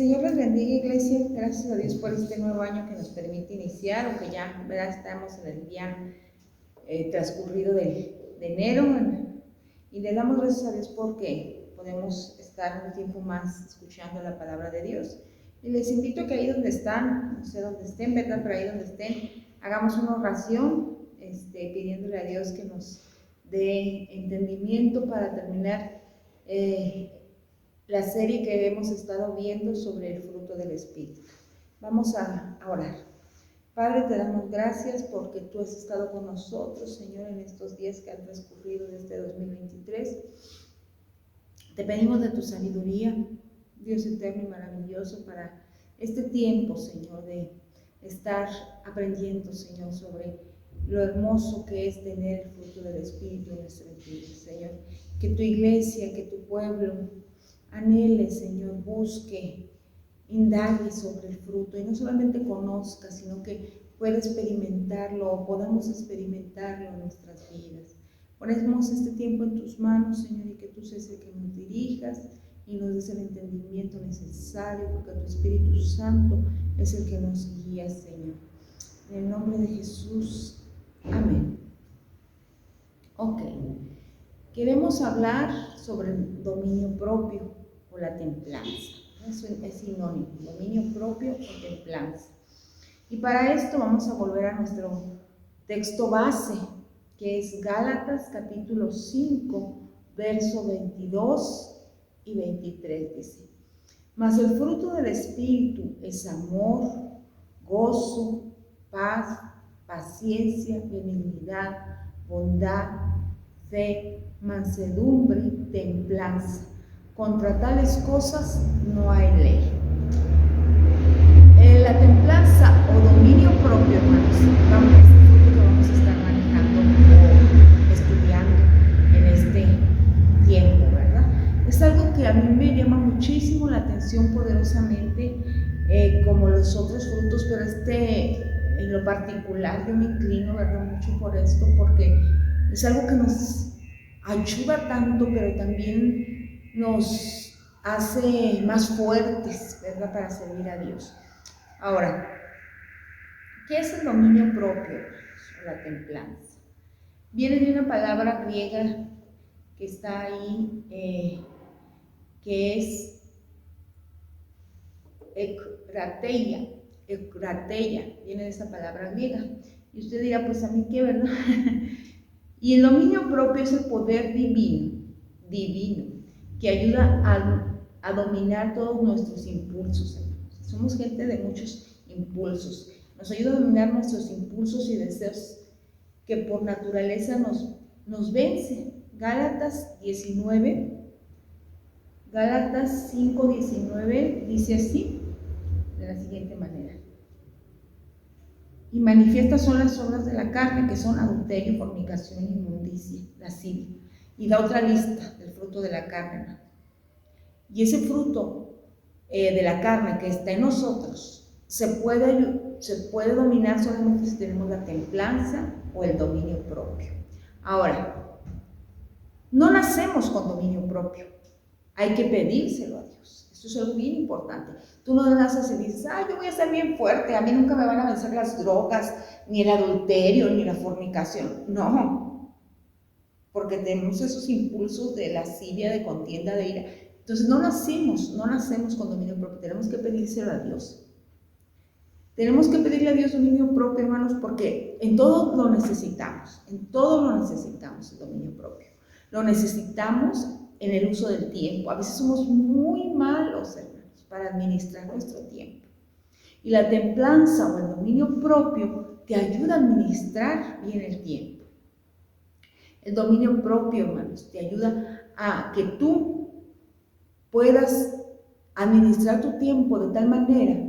Señor les bendiga, iglesia. Gracias a Dios por este nuevo año que nos permite iniciar, o que ya, ¿verdad? Estamos en el día transcurrido de enero, y le damos gracias a Dios porque podemos estar un tiempo más escuchando la palabra de Dios. Y les invito a que ahí donde están, no sé dónde estén, ¿verdad? Pero ahí donde estén, hagamos una oración pidiéndole a Dios que nos dé entendimiento para terminar la serie que hemos estado viendo sobre el fruto del Espíritu. Vamos a orar. Padre, te damos gracias porque tú has estado con nosotros, Señor, en estos días que han transcurrido de este 2023. Te pedimos de tu sabiduría, Dios eterno y maravilloso, para este tiempo, Señor, de estar aprendiendo, Señor, sobre lo hermoso que es tener el fruto del Espíritu en nuestras vidas, Señor. Que tu iglesia, que tu pueblo anhele, Señor, busque, indague sobre el fruto y no solamente conozca, sino que pueda experimentarlo o podamos experimentarlo en nuestras vidas. Ponemos este tiempo en tus manos, Señor, y que tú seas el que nos dirijas y nos des el entendimiento necesario, porque tu Espíritu Santo es el que nos guía, Señor. En el nombre de Jesús, amén. Ok, queremos hablar sobre el dominio propio o la templanza. Eso es sinónimo, dominio propio o templanza. Y para esto vamos a volver a nuestro texto base, que es Gálatas capítulo 5, verso 22 y 23, dice: Mas el fruto del Espíritu es amor, gozo, paz, paciencia, benignidad, bondad, fe, mansedumbre, templanza. Contra tales cosas no hay ley. La templanza o dominio propio, hermanos, es el fruto que vamos a estar manejando o estudiando en este tiempo, ¿verdad? Es algo que a mí me llama muchísimo la atención poderosamente, como los otros frutos, pero en lo particular yo me inclino, ¿verdad?, mucho por esto, porque es algo que nos ayuda tanto, pero también nos hace más fuertes, ¿verdad?, para servir a Dios. Ahora, ¿qué es el dominio propio o la templanza? Viene de una palabra griega que está ahí, que es ekrateia, viene de esa palabra griega. Y usted dirá, pues a mí qué, ¿verdad? Y el dominio propio es el poder divino, que ayuda a dominar todos nuestros impulsos. Somos gente de muchos impulsos. Nos ayuda a dominar nuestros impulsos y deseos que por naturaleza nos vence. Gálatas 5:19 dice así, de la siguiente manera: Y manifiestas son las obras de la carne, que son adulterio, fornicación, inmundicia, lascivia. Y da otra lista del fruto de la carne, ¿no? Y ese fruto de la carne que está en nosotros se puede dominar solamente si tenemos la templanza o el dominio propio. Ahora, no nacemos con dominio propio, hay que pedírselo a Dios. Esto es algo bien importante. Tú no naces y dices, yo voy a ser bien fuerte, a mí nunca me van a vencer las drogas, ni el adulterio, ni la fornicación. No, porque tenemos esos impulsos de lascivia, de contienda, de ira. Entonces no nacemos con dominio propio, tenemos que pedírselo a Dios. Tenemos que pedirle a Dios dominio propio, hermanos, porque en todo lo necesitamos, el dominio propio. Lo necesitamos en el uso del tiempo. A veces somos muy malos, hermanos, para administrar nuestro tiempo. Y la templanza o el dominio propio te ayuda a administrar bien el tiempo. El dominio propio, hermanos, te ayuda a que tú puedas administrar tu tiempo de tal manera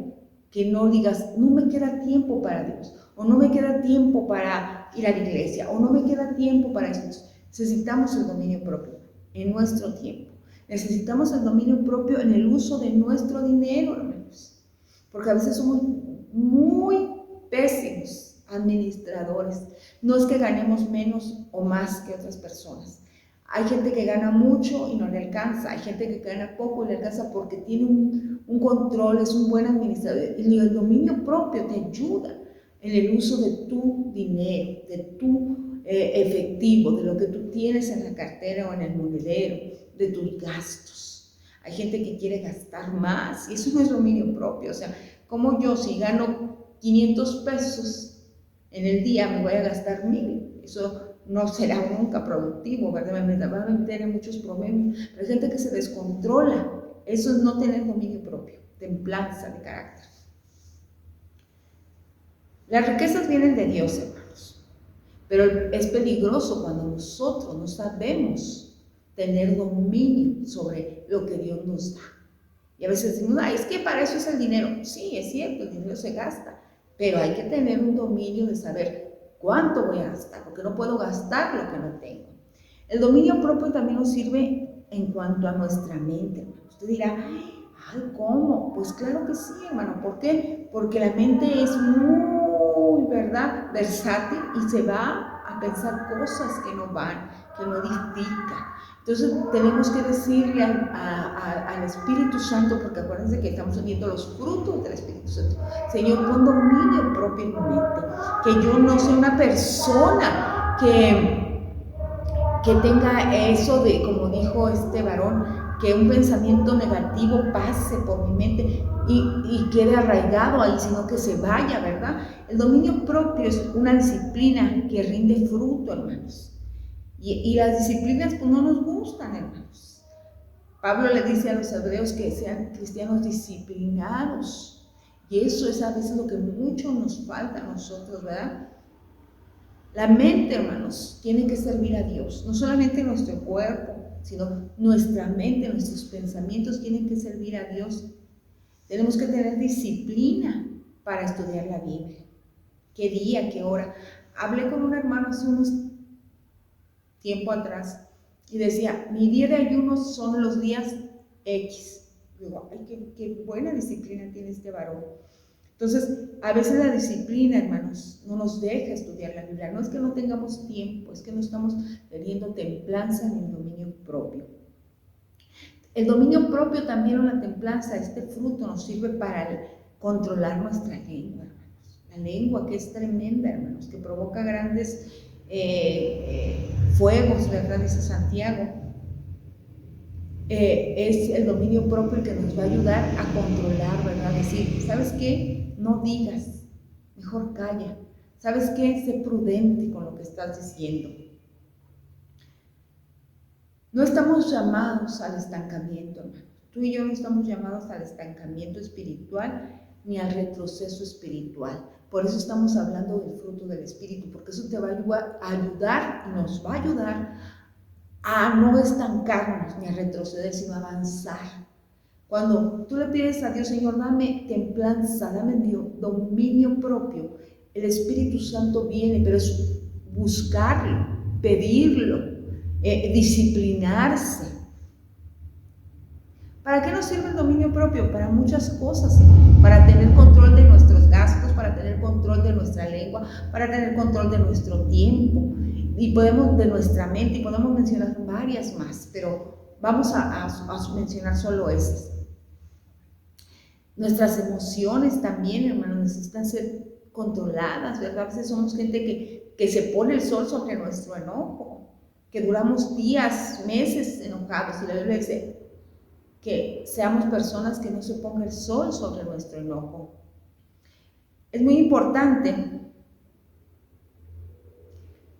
que no digas, no me queda tiempo para Dios, o no me queda tiempo para ir a la iglesia, o no me queda tiempo para esto. Necesitamos el dominio propio en nuestro tiempo. Necesitamos el dominio propio en el uso de nuestro dinero, hermanos, porque a veces somos muy pésimos administradores. No es que ganemos menos o más que otras personas. Hay gente que gana mucho y no le alcanza, hay gente que gana poco y le alcanza porque tiene un control, es un buen administrador. Y el dominio propio te ayuda en el uso de tu dinero, de tu efectivo, de lo que tú tienes en la cartera o en el monedero, de tus gastos. Hay gente que quiere gastar más y eso no es dominio propio. O sea, como yo si gano 500 pesos en el día me voy a gastar 1000, eso no será nunca productivo, ¿verdad? Me va a meter en muchos problemas. Pero hay gente que se descontrola, eso es no tener dominio propio, templanza de carácter. Las riquezas vienen de Dios, hermanos, pero es peligroso cuando nosotros no sabemos tener dominio sobre lo que Dios nos da. Y a veces decimos, ay, es que para eso es el dinero. Sí, es cierto, el dinero se gasta, pero hay que tener un dominio de saber cuánto voy a gastar, porque no puedo gastar lo que no tengo. El dominio propio también nos sirve en cuanto a nuestra mente, hermano. Usted dirá, ay, ¿cómo? Pues claro que sí, hermano. ¿Por qué? Porque la mente es muy, ¿verdad?, versátil y se va a pensar cosas que no van, que no edifican. Entonces tenemos que decirle al Espíritu Santo, porque acuérdense que estamos viendo los frutos del Espíritu Santo. Señor, pon dominio propio en mi mente, que yo no sea una persona que tenga eso de, como dijo este varón, que un pensamiento negativo pase por mi mente y quede arraigado ahí, sino que se vaya, ¿verdad? El dominio propio es una disciplina que rinde fruto, hermanos. Y las disciplinas pues no nos gustan, hermanos. Pablo le dice a los hebreos que sean cristianos disciplinados. Y eso es a veces lo que mucho nos falta a nosotros, ¿verdad? La mente, hermanos, tiene que servir a Dios. No solamente nuestro cuerpo, sino nuestra mente, nuestros pensamientos tienen que servir a Dios. Tenemos que tener disciplina para estudiar la Biblia. ¿Qué día, qué hora? Hablé con un hermano hace unos tiempo atrás y decía, mi día de ayuno son los días X. Digo, ay, qué buena disciplina tiene este varón. Entonces, a veces la disciplina, hermanos, no nos deja estudiar la Biblia. No es que no tengamos tiempo, es que no estamos teniendo templanza ni el dominio propio. El dominio propio también, o la templanza, este fruto nos sirve para controlar nuestra lengua, hermanos. La lengua que es tremenda, hermanos, que provoca grandes fuegos, ¿verdad? Dice Santiago. Es el dominio propio el que nos va a ayudar a controlar, ¿verdad? Decir, ¿sabes qué? No digas, mejor calla. ¿Sabes qué? Sé prudente con lo que estás diciendo. No estamos llamados al estancamiento, hermano. Tú y yo no estamos llamados al estancamiento espiritual ni al retroceso espiritual. Por eso estamos hablando del fruto del Espíritu, porque eso te va a ayudar y nos va a ayudar a no estancarnos ni a retroceder, sino a avanzar. Cuando tú le pides a Dios, Señor, dame templanza, dame dominio propio, el Espíritu Santo viene, pero es buscarlo, pedirlo, disciplinarse. ¿Para qué nos sirve el dominio propio? Para muchas cosas, para tener control de nuestros gastos, para tener control de nuestra lengua, para tener control de nuestro tiempo, y podemos, de nuestra mente, y podemos mencionar varias más, pero vamos a mencionar solo esas. Nuestras emociones también, hermanos, necesitan ser controladas, ¿verdad? A veces somos gente que se pone el sol sobre nuestro enojo, que duramos días, meses enojados, y la Biblia dice que seamos personas que no se ponga el sol sobre nuestro enojo. Es muy importante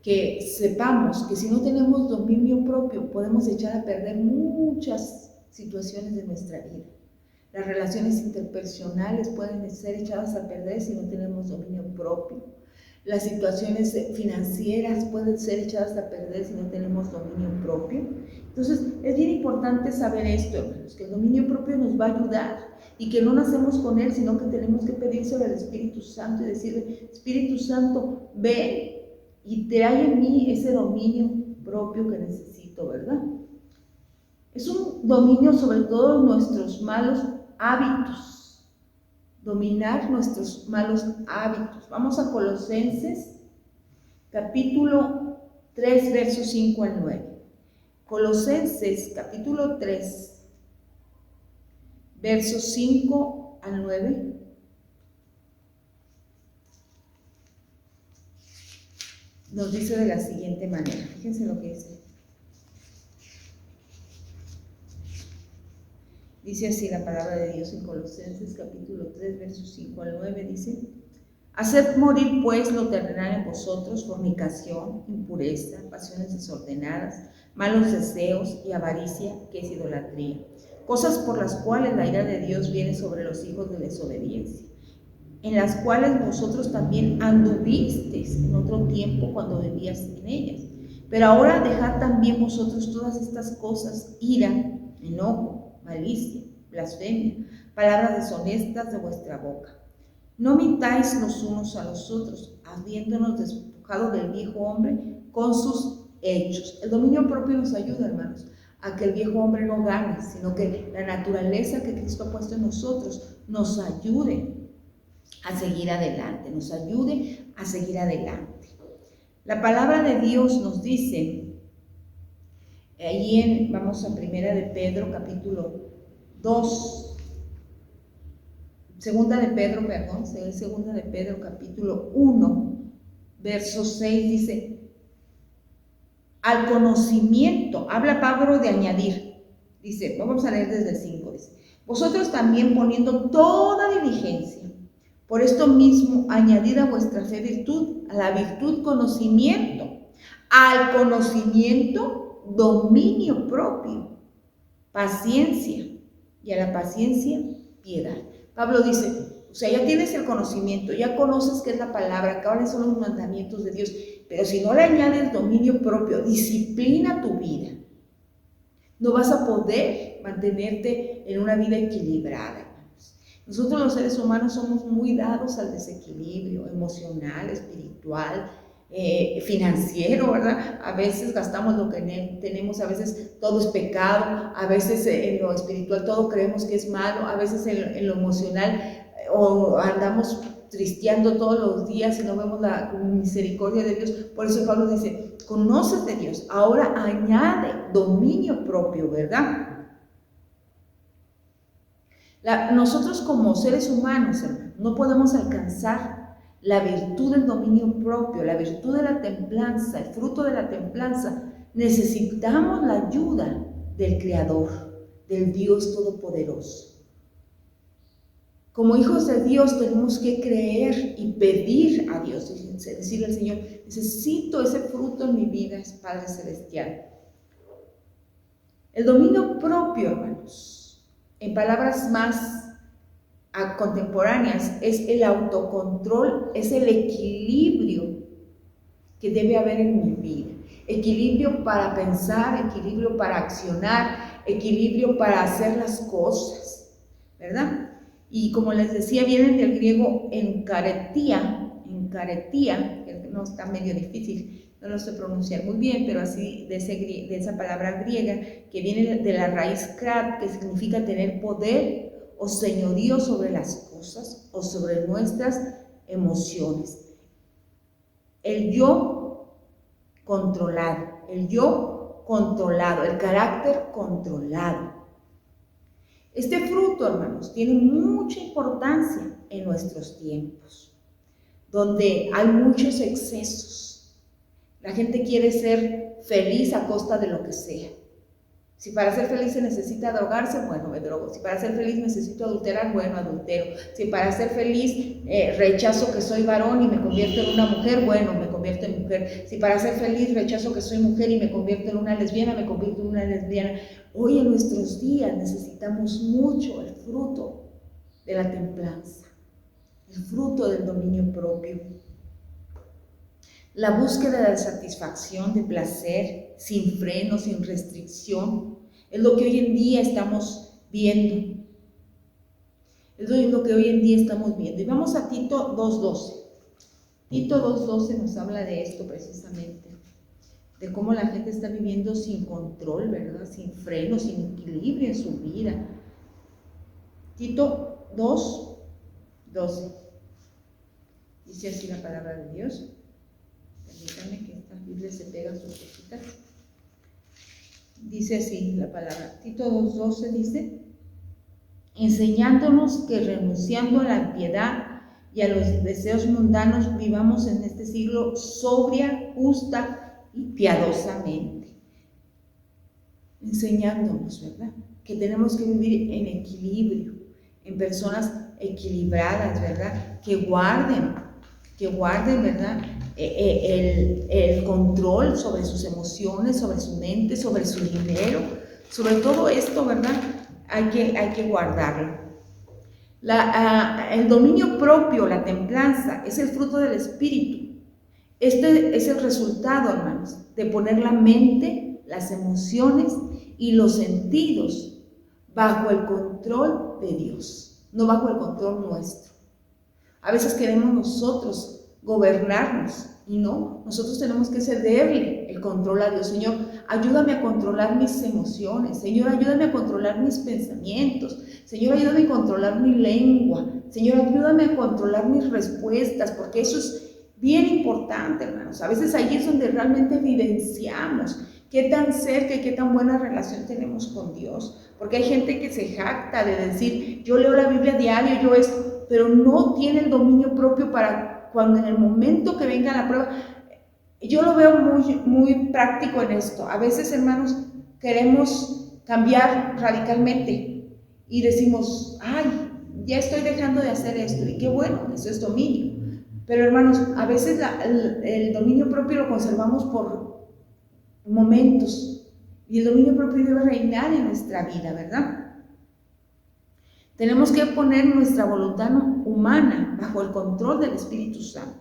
que sepamos que si no tenemos dominio propio, podemos echar a perder muchas situaciones de nuestra vida. Las relaciones interpersonales pueden ser echadas a perder si no tenemos dominio propio. Las situaciones financieras pueden ser echadas a perder si no tenemos dominio propio. Entonces, es bien importante saber esto, hermanos, que el dominio propio nos va a ayudar y que no nacemos con él, sino que tenemos que pedírselo al Espíritu Santo y decirle, Espíritu Santo, ven y trae en mí ese dominio propio que necesito, ¿verdad? Es un dominio sobre todos nuestros malos hábitos. Dominar nuestros malos hábitos. Vamos a Colosenses, capítulo 3, versos 5 al 9. Colosenses capítulo 3, versos 5 al 9. Nos dice de la siguiente manera, fíjense lo que dice. Dice así la palabra de Dios en Colosenses capítulo 3, versos 5 al 9, dice: haced morir pues lo terrenal en vosotros, fornicación, impureza, pasiones desordenadas, malos deseos y avaricia, que es idolatría, cosas por las cuales la ira de Dios viene sobre los hijos de desobediencia, en las cuales vosotros también anduvisteis en otro tiempo cuando vivías en ellas. Pero ahora dejad también vosotros todas estas cosas: ira, enojo, malicia, blasfemia, palabras deshonestas de vuestra boca. No mintáis los unos a los otros, habiéndonos despojado del viejo hombre con sus hechos. El dominio propio nos ayuda, hermanos, a que el viejo hombre no gane, sino que la naturaleza que Cristo ha puesto en nosotros nos ayude a seguir adelante, nos ayude a seguir adelante. La palabra de Dios nos dice, vamos a Primera de Pedro, capítulo 2, Segunda de Pedro, capítulo 1, verso 6, dice: al conocimiento, habla Pablo de añadir, dice, vamos a leer desde el 5, dice: vosotros también, poniendo toda diligencia, por esto mismo añadid a vuestra fe virtud, a la virtud conocimiento, al conocimiento dominio propio, paciencia, y a la paciencia piedad. Pablo dice, o sea, ya tienes el conocimiento, ya conoces qué es la palabra, cuáles son los mandamientos de Dios, pero si no le añades dominio propio, disciplina tu vida, no vas a poder mantenerte en una vida equilibrada. Nosotros los seres humanos somos muy dados al desequilibrio emocional, espiritual, financiero, ¿verdad? A veces gastamos lo que tenemos, a veces todo es pecado, a veces en lo espiritual todo creemos que es malo, a veces en lo emocional o andamos tristeando todos los días y no vemos la misericordia de Dios. Por eso Pablo dice, conoces de Dios, ahora añade dominio propio, ¿verdad? Nosotros como seres humanos, hermano, no podemos alcanzar la virtud del dominio propio, la virtud de la templanza, el fruto de la templanza. Necesitamos la ayuda del Creador, del Dios Todopoderoso. Como hijos de Dios tenemos que creer y pedir a Dios, decirle al Señor, necesito ese fruto en mi vida, Padre Celestial. El dominio propio, hermanos, en palabras más contemporáneas, es el autocontrol, es el equilibrio que debe haber en mi vida. Equilibrio para pensar, equilibrio para accionar, equilibrio para hacer las cosas, ¿verdad? Y como les decía, vienen del griego encaretía, que no está medio difícil, no lo sé pronunciar muy bien, pero así de esa palabra griega, que viene de la raíz krat, que significa tener poder o señorío sobre las cosas o sobre nuestras emociones. El yo controlado, el carácter controlado. Este fruto, hermanos, tiene mucha importancia en nuestros tiempos, donde hay muchos excesos. La gente quiere ser feliz a costa de lo que sea. Si para ser feliz se necesita drogarse, bueno, me drogo. Si para ser feliz necesito adulterar, bueno, adultero. Si para ser feliz rechazo que soy varón y me convierto en una mujer, bueno, me convierto en mujer. Si para ser feliz rechazo que soy mujer y me convierto en una lesbiana, me convierto en una lesbiana. Hoy en nuestros días necesitamos mucho el fruto de la templanza, el fruto del dominio propio. La búsqueda de satisfacción, de placer, sin freno, sin restricción, es lo que hoy en día estamos viendo. Y vamos a Tito 2.12. Tito 2.12 nos habla de esto precisamente, de cómo la gente está viviendo sin control, ¿verdad? Sin freno, sin equilibrio en su vida. Tito 2.12. Dice así la palabra de Dios. Permítanme que esta Biblia se pega a sus cositas. Dice así la palabra, Tito 2:12 dice, enseñándonos que renunciando a la impiedad y a los deseos mundanos vivamos en este siglo sobria, justa y piadosamente. Enseñándonos, ¿verdad? Que tenemos que vivir en equilibrio, en personas equilibradas, ¿verdad? Que guarden, ¿verdad? El control sobre sus emociones, sobre su mente, sobre su dinero, sobre todo esto, ¿verdad? Hay que guardarlo. El dominio propio, la templanza, es el fruto del Espíritu. Este es el resultado, hermanos, de poner la mente, las emociones y los sentidos bajo el control de Dios, no bajo el control nuestro. A veces queremos nosotros gobernarnos y no, nosotros tenemos que cederle el control a Dios. Señor, ayúdame a controlar mis emociones. Señor, ayúdame a controlar mis pensamientos. Señor, ayúdame a controlar mi lengua. Señor, ayúdame a controlar mis respuestas, porque eso es bien importante, hermanos. A veces ahí es donde realmente evidenciamos qué tan cerca y qué tan buena relación tenemos con Dios. Porque hay gente que se jacta de decir, yo leo la Biblia diario, yo esto, pero no tiene el dominio propio para cuando en el momento que venga la prueba. Yo lo veo muy práctico en esto. A veces, hermanos, queremos cambiar radicalmente y decimos, ay, ya estoy dejando de hacer esto, y qué bueno, eso es dominio. Pero, hermanos, a veces el dominio propio lo conservamos por momentos, y el dominio propio debe reinar en nuestra vida, ¿verdad? Tenemos que poner nuestra voluntad humana bajo el control del Espíritu Santo.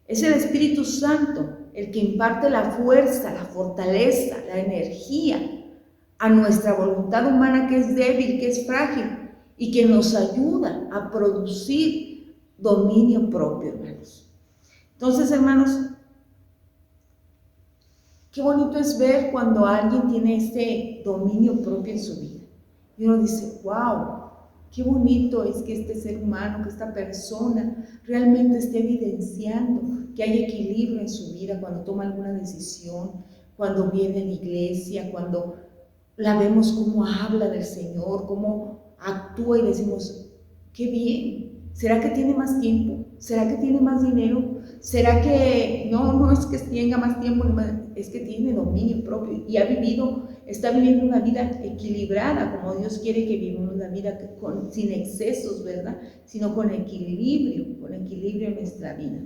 Es el Espíritu Santo el que imparte la fuerza, la fortaleza, la energía a nuestra voluntad humana, que es débil, que es frágil, y que nos ayuda a producir dominio propio, hermanos. Entonces, hermanos, qué bonito es ver cuando alguien tiene este dominio propio en su vida. Y uno dice, wow, qué bonito es que este ser humano, que esta persona realmente esté evidenciando que hay equilibrio en su vida cuando toma alguna decisión, cuando viene a la iglesia, cuando la vemos cómo habla del Señor, cómo actúa y decimos, qué bien. ¿Será que tiene más tiempo? ¿Será que tiene más dinero? ¿Será que no es que tenga más tiempo, es que tiene dominio propio y está viviendo una vida equilibrada, como Dios quiere que vivamos una vida sin excesos, ¿verdad? Sino con equilibrio en nuestra vida.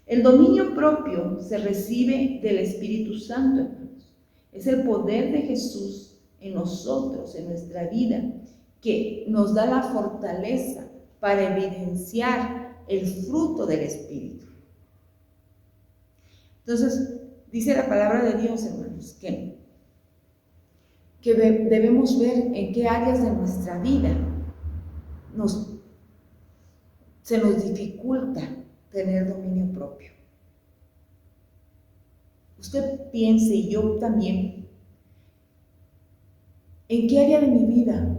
El dominio propio se recibe del Espíritu Santo, hermanos. Es el poder de Jesús en nosotros, en nuestra vida, que nos da la fortaleza para evidenciar el fruto del Espíritu. Entonces, dice la palabra de Dios, hermanos, que debemos ver en qué áreas de nuestra vida se nos dificulta tener dominio propio. Usted piense, y yo también, ¿en qué área de mi vida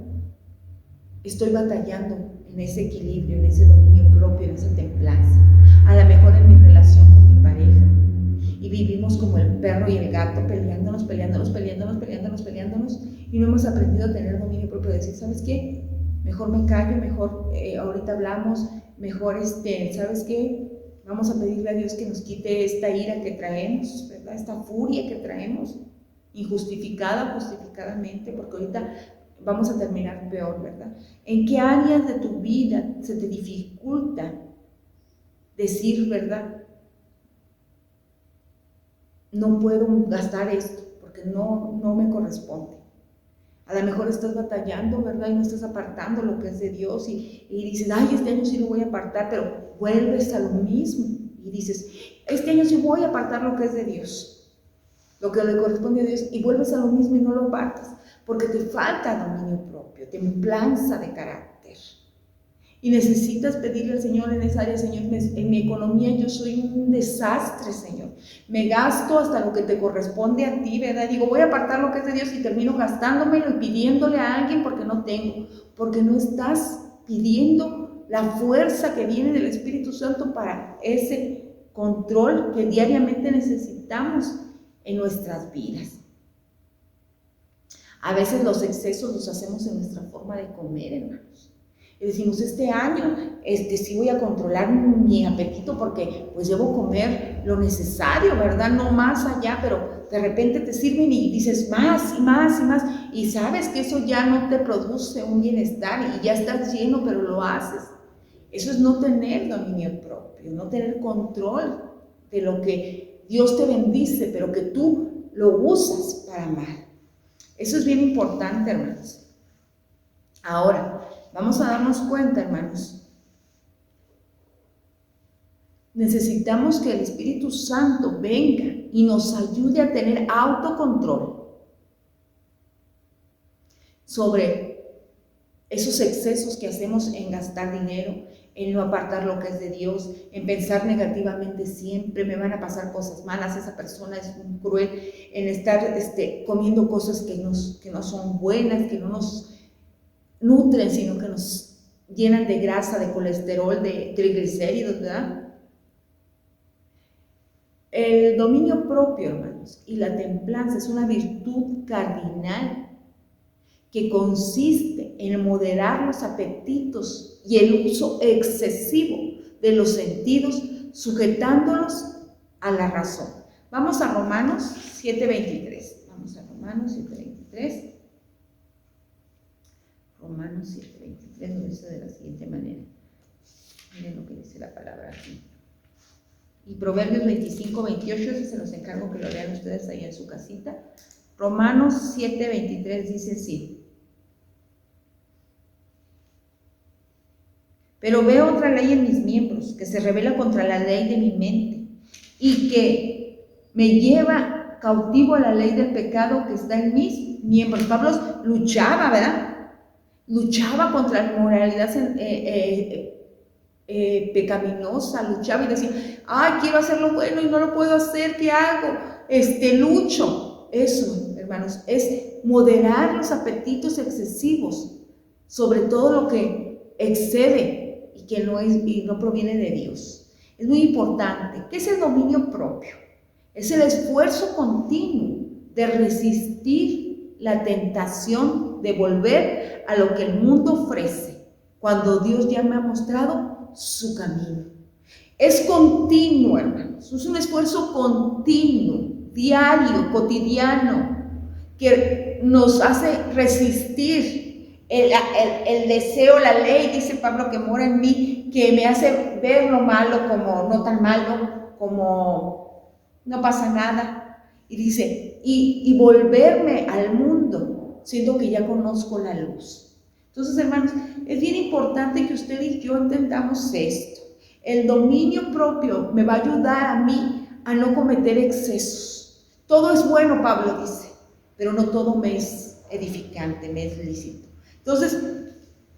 estoy batallando en ese equilibrio, en ese dominio propio, en esa templanza? A lo mejor en mi relación con mi pareja, y vivimos como el perro y el gato, peleándonos, y no hemos aprendido a tener dominio propio, de decir, ¿sabes qué? Mejor me callo, mejor ahorita hablamos, mejor ¿sabes qué? Vamos a pedirle a Dios que nos quite esta ira que traemos, ¿verdad? Esta furia que traemos, injustificada, justificadamente, porque ahorita vamos a terminar peor, ¿verdad? ¿En qué áreas de tu vida se te dificulta decir, verdad? No puedo gastar esto porque no me corresponde. A lo mejor estás batallando, ¿verdad? Y no estás apartando lo que es de Dios y dices, ay, este año sí lo voy a apartar, pero vuelves a lo mismo y dices, este año sí voy a apartar lo que es de Dios, lo que le corresponde a Dios, y vuelves a lo mismo y no lo apartas porque te falta dominio propio, templanza de carácter. Y necesitas pedirle al Señor en esa área, Señor, en mi economía yo soy un desastre, Señor. Me gasto hasta lo que te corresponde a ti, ¿verdad? Digo, voy a apartar lo que es de Dios y termino gastándomelo y pidiéndole a alguien porque no tengo. Porque no estás pidiendo la fuerza que viene del Espíritu Santo para ese control que diariamente necesitamos en nuestras vidas. A veces los excesos los hacemos en nuestra forma de comer, hermanos. Y decimos, este año sí voy a controlar mi apetito porque pues debo comer lo necesario, ¿verdad? No más allá, pero de repente te sirven y dices más y más y más, y sabes que eso ya no te produce un bienestar y ya estás lleno, pero lo haces. Eso es no tener dominio propio, no tener control de lo que Dios te bendice, pero que tú lo usas para mal. Eso es bien importante, hermanos. Ahora, vamos a darnos cuenta, hermanos. Necesitamos que el Espíritu Santo venga y nos ayude a tener autocontrol sobre esos excesos que hacemos en gastar dinero, en no apartar lo que es de Dios, en pensar negativamente siempre, me van a pasar cosas malas, esa persona es muy cruel, en estar comiendo cosas que no son buenas, que no nos nutren, sino que nos llenan de grasa, de colesterol, de triglicéridos, ¿verdad? El dominio propio, hermanos, y la templanza es una virtud cardinal que consiste en moderar los apetitos y el uso excesivo de los sentidos, sujetándolos a la razón. Vamos a Romanos 7:23. Vamos a Romanos 7:23. Romanos 7:23 nos dice de la siguiente manera. Miren lo que dice la palabra aquí. Y Proverbios 25:28, ese se los encargo que lo lean ustedes ahí en su casita. Romanos 7:23 dice así. Pero veo otra ley en mis miembros, que se revela contra la ley de mi mente, y que me lleva cautivo a la ley del pecado que está en mis miembros. Pablo luchaba, ¿verdad? Luchaba contra la moralidad pecaminosa, luchaba y decía, ay, quiero hacer lo bueno y no lo puedo hacer, ¿qué hago? Lucho. Eso, hermanos, es moderar los apetitos excesivos, sobre todo lo que excede y que no proviene de Dios. Es muy importante. ¿Qué es el dominio propio? Es el esfuerzo continuo de resistir la tentación de volver a lo que el mundo ofrece, cuando Dios ya me ha mostrado su camino. Es continuo, hermanos. Es un esfuerzo continuo, diario, cotidiano, que nos hace resistir el deseo, la ley, dice Pablo, que mora en mí, que me hace ver lo malo como no tan malo, como no pasa nada. Y dice, y volverme al mundo, siendo que ya conozco la luz. Entonces, hermanos, es bien importante que usted y yo entendamos esto. El dominio propio me va a ayudar a mí a no cometer excesos. Todo es bueno, Pablo dice, pero no todo me es edificante, me es lícito. Entonces,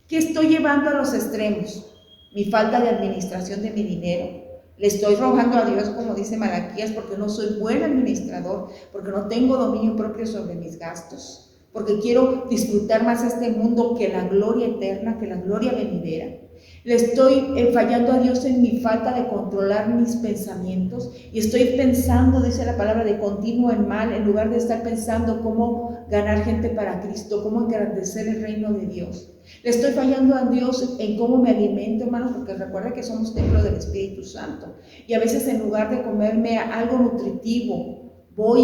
¿qué estoy llevando a los extremos? Mi falta de administración de mi dinero. Le estoy rogando a Dios, como dice Malaquías, porque no soy buen administrador, porque no tengo dominio propio sobre mis gastos, porque quiero disfrutar más este mundo que la gloria eterna, que la gloria venidera. Le estoy fallando a Dios en mi falta de controlar mis pensamientos y estoy pensando, dice la palabra, de continuo en mal, en lugar de estar pensando cómo ganar gente para Cristo, cómo engrandecer el reino de Dios. Le estoy fallando a Dios en cómo me alimento, hermanos, porque recuerda que somos templo del Espíritu Santo. Y a veces en lugar de comerme algo nutritivo, voy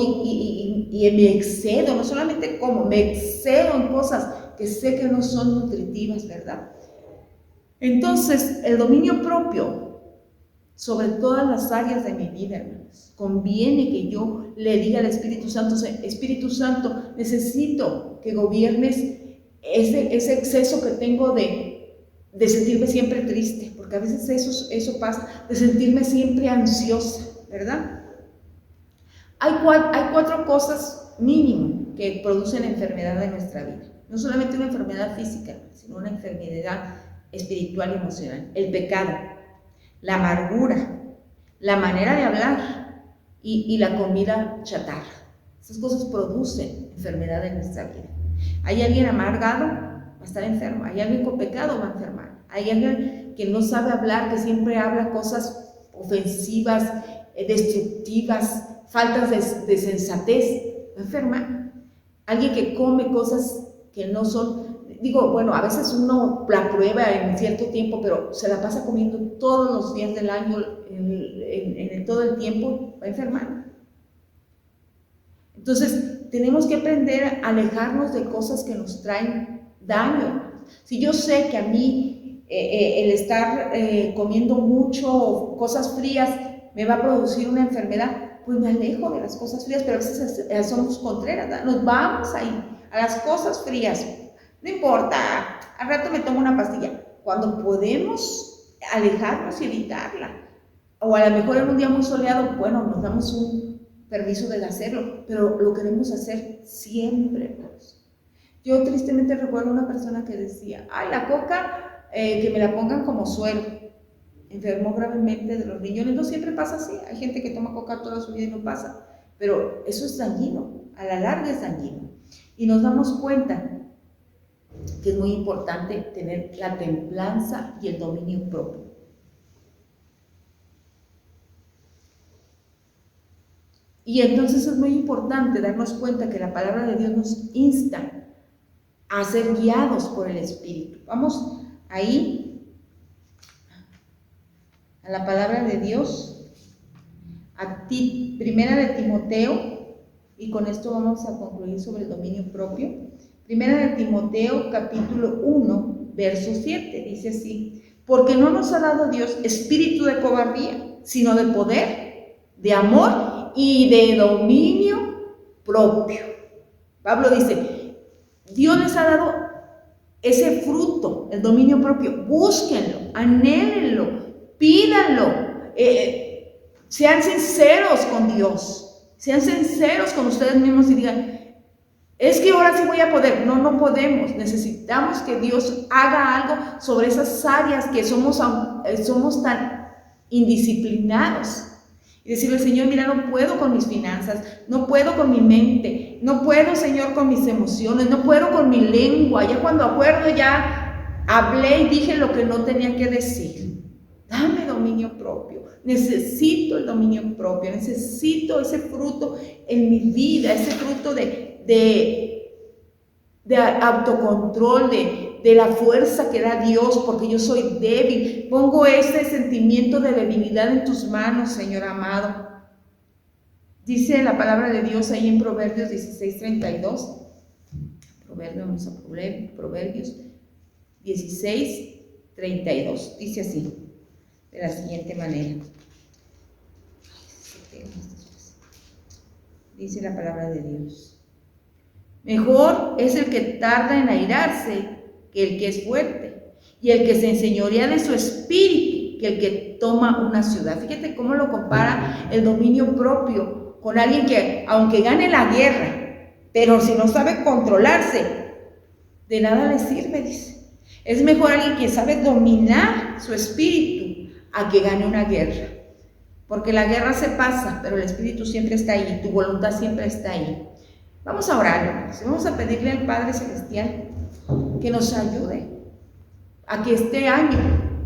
y me excedo, no solamente como, me excedo en cosas que sé que no son nutritivas, ¿verdad? Entonces, el dominio propio sobre todas las áreas de mi vida, hermanos, conviene que yo le diga al Espíritu Santo, Espíritu Santo, necesito que gobiernes ese exceso que tengo de sentirme siempre triste, porque a veces eso pasa, de sentirme siempre ansiosa, ¿verdad? Hay cuatro cosas mínimo que producen enfermedad en nuestra vida. No solamente una enfermedad física, sino una enfermedad espiritual y emocional. El pecado, la amargura, la manera de hablar y la comida chatarra. Esas cosas producen enfermedad en nuestra vida. Hay alguien amargado, va a estar enfermo. Hay alguien con pecado, va a enfermar. Hay alguien que no sabe hablar, que siempre habla cosas ofensivas, destructivas, faltas de sensatez, va a enfermar. alguien que come cosas que no son, digo, bueno, a veces uno la prueba en cierto tiempo, pero se la pasa comiendo todos los días del año, todo el tiempo, va a enfermar. Entonces, tenemos que aprender a alejarnos de cosas que nos traen daño. Si yo sé que a mí el estar comiendo mucho cosas frías me va a producir una enfermedad, pues me alejo de las cosas frías, pero a veces somos contreras, ¿verdad? Nos vamos ahí, a las cosas frías. No importa, al rato me tomo una pastilla. Cuando podemos alejarnos y evitarla, o a lo mejor en un día muy soleado, bueno, nos damos un permiso de hacerlo, pero lo queremos hacer siempre, pues. Yo tristemente recuerdo a una persona que decía, ay, la coca, que me la pongan como suero. Enfermó gravemente de los riñones. No siempre pasa así, hay gente que toma coca toda su vida y no pasa, pero eso es dañino, a la larga es dañino. Y nos damos cuenta que es muy importante tener la templanza y el dominio propio. Y entonces es muy importante darnos cuenta que la palabra de Dios nos insta a ser guiados por el Espíritu. Vamos ahí a la palabra de Dios, a ti, primera de Timoteo, y con esto vamos a concluir sobre el dominio propio. Primera de Timoteo, capítulo 1, verso 7, dice así: porque no nos ha dado Dios espíritu de cobardía, sino de poder, de amor y de dominio propio. Pablo dice, Dios les ha dado ese fruto, el dominio propio. Búsquenlo, anhélenlo, pídanlo, sean sinceros con Dios, sean sinceros con ustedes mismos y digan, es que ahora sí voy a poder. No, no podemos. Necesitamos que Dios haga algo sobre esas áreas que somos tan indisciplinados. Y decirle, Señor, mira, no puedo con mis finanzas, no puedo con mi mente, no puedo, Señor, con mis emociones, no puedo con mi lengua. Ya cuando acuerdo, ya hablé y dije lo que no tenía que decir. Dame dominio propio. Necesito el dominio propio, necesito ese fruto en mi vida, ese fruto de autocontrol, de la fuerza que da Dios, porque yo soy débil. Pongo ese sentimiento de debilidad en tus manos, Señor amado. Dice la palabra de Dios ahí en Proverbios 16:32. Vamos a Proverbios 16:32. Dice así, de la siguiente manera. Dice la palabra de Dios: mejor es el que tarda en airarse que el que es fuerte, y el que se enseñorea de su espíritu que el que toma una ciudad. Fíjate cómo lo compara el dominio propio con alguien que, aunque gane la guerra, pero si no sabe controlarse, de nada le sirve, dice. Es mejor alguien que sabe dominar su espíritu a que gane una guerra. Porque la guerra se pasa, pero el espíritu siempre está ahí, tu voluntad siempre está ahí. Vamos a orar, hermanos, y vamos a pedirle al Padre Celestial que nos ayude a que este año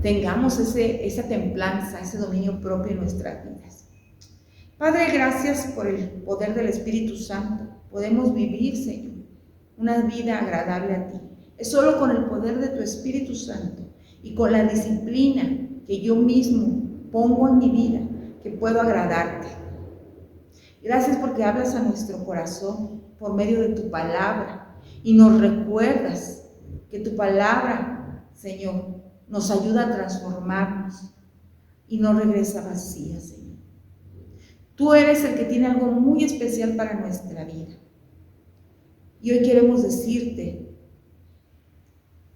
tengamos esa templanza, ese dominio propio en nuestras vidas. Padre, gracias por el poder del Espíritu Santo. Podemos vivir, Señor, una vida agradable a ti. Es solo con el poder de tu Espíritu Santo y con la disciplina que yo mismo pongo en mi vida que puedo agradarte. Gracias porque hablas a nuestro corazón por medio de tu palabra y nos recuerdas que tu palabra, Señor, nos ayuda a transformarnos y no regresa vacía, Señor. Tú eres el que tiene algo muy especial para nuestra vida. Y hoy queremos decirte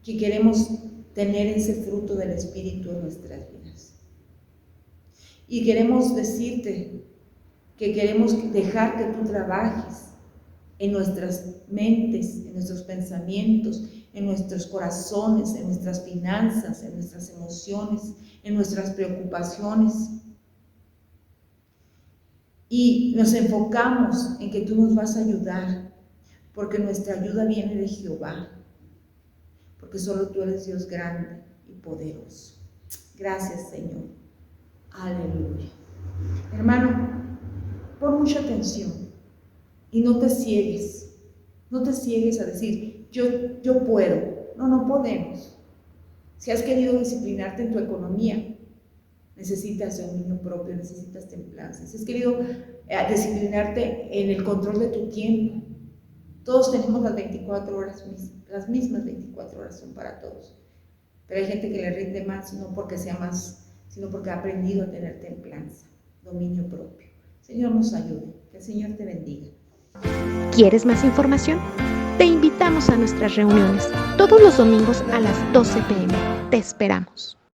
que queremos tener ese fruto del Espíritu en nuestras vidas. Y queremos decirte que queremos dejar que tú trabajes en nuestras mentes, en nuestros pensamientos, en nuestros corazones, en nuestras finanzas, en nuestras emociones, en nuestras preocupaciones. Y nos enfocamos en que tú nos vas a ayudar, porque nuestra ayuda viene de Jehová, porque solo tú eres Dios grande y poderoso. Gracias, Señor. Aleluya. Hermano, pon mucha atención y no te ciegues. No te ciegues a decir, yo puedo. No, no podemos. Si has querido disciplinarte en tu economía, necesitas dominio propio, necesitas templanza. Si has querido disciplinarte en el control de tu tiempo, todos tenemos las 24 horas, las mismas 24 horas son para todos. Pero hay gente que le rinde más, no porque sea más, sino porque ha aprendido a tener templanza, dominio propio. Señor nos ayude, que el Señor te bendiga. ¿Quieres más información? Te invitamos a nuestras reuniones todos los domingos a las 12 p.m. Te esperamos.